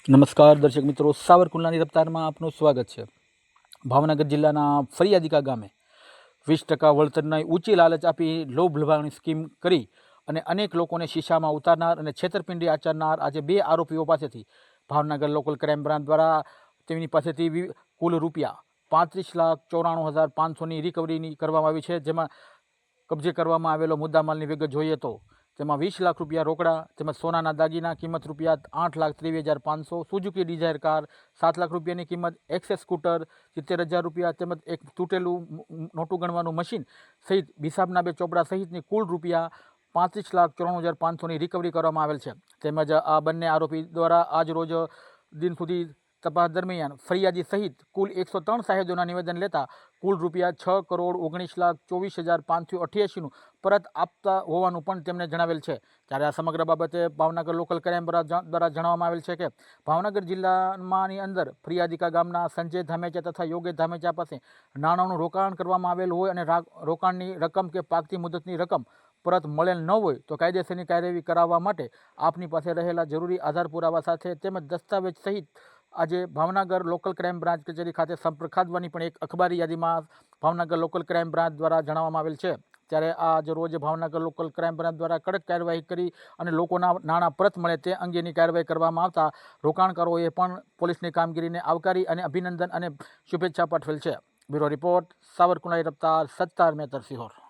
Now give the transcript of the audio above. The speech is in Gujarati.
નમસ્કાર દર્શક મિત્રો, સાવરકુંડલાની રફતારમાં આપનું સ્વાગત છે। ભાવનગર જિલ્લાના ફરિયાદિકા ગામે 20% વળતરની ઊંચી લાલચ આપી લોભ લભાવવાની સ્કીમ કરી અને અનેક લોકોને શીશામાં ઉતારનાર અને છેતરપિંડી આચરનાર આજે 2 આરોપીઓ પાસેથી ભાવનગર લોકલ ક્રાઇમ બ્રાન્ચ દ્વારા તેમની પાસેથી કુલ રૂપિયા 35,94,500ની રિકવરી કરવામાં આવી છે। જેમાં કબજે કરવામાં આવેલો મુદ્દામાલની વિગત જોઈએ તો તેમાં 20 લાખ રૂપિયા રોકડા, તેમજ સોનાના દાગીના કિંમત રૂપિયા 8,23,500, સુઝુકી ડિઝાયર કાર 7 લાખ રૂપિયાની કિંમત, એક્સેસ સ્કૂટર 70,000 રૂપિયા, તેમજ એક તૂટેલું નોટું ગણવાનું મશીન સહિત બિસાબના 2 ચોપડા સહિતની કુલ રૂપિયા 35,94,500ની રિકવરી કરવામાં આવેલ છે। તેમજ આ બંને આરોપી દ્વારા આજ રોજ દિન સુધી તપાસ દરમિયાન ફરિયાદી સહિત કુલ 103 સાહેબોના નિવેદન લેતા કુલ રૂપિયા 6,19,24,588નું પરત આપતા હોવાનું પણ તેમણે જણાવેલ છે। ત્યારે આ સમગ્ર બાબતે ભાવનગર લોકલ ક્રાઇમ બ્રાન્ચ દ્વારા જણાવવામાં આવેલ છે કે ભાવનગર જિલ્લામાંની અંદર ફરિયાદિકા ગામના સંજય ધામેચા તથા યોગેશ ધામેચા પાસે નાણાંનું રોકાણ કરવામાં આવેલ હોય અને રોકાણની રકમ કે પાકતી મુદતની રકમ પરત મળેલ ન હોય તો કાયદેસરની કાર્યવાહી કરાવવા માટે આપની પાસે રહેલા જરૂરી આધાર પુરાવા સાથે તેમજ દસ્તાવેજ સહિત આજે ભાવનગર લોકલ ક્રાઇમ બ્રાન્ચ કચેરી ખાતે સંપર્ક સાધવાની પણ એક અખબારી યાદીમાં ભાવનગર લોકલ ક્રાઇમ બ્રાન્ચ દ્વારા જણાવવામાં આવેલ છે। ત્યારે આજ રોજ ભાવનગર લોકલ ક્રાઇમ બ્રાન્ચ દ્વારા કડક કાર્યવાહી કરી અને લોકોના નાણાં પરત મળે તે અંગેની કાર્યવાહી કરવામાં આવતા રોકાણકારોએ પણ પોલીસની કામગીરીને આવકારી અને અભિનંદન અને શુભેચ્છા પાઠવેલ છે। Bureau report, Savarkundla રફતાર, Sattar Metar, Sihor.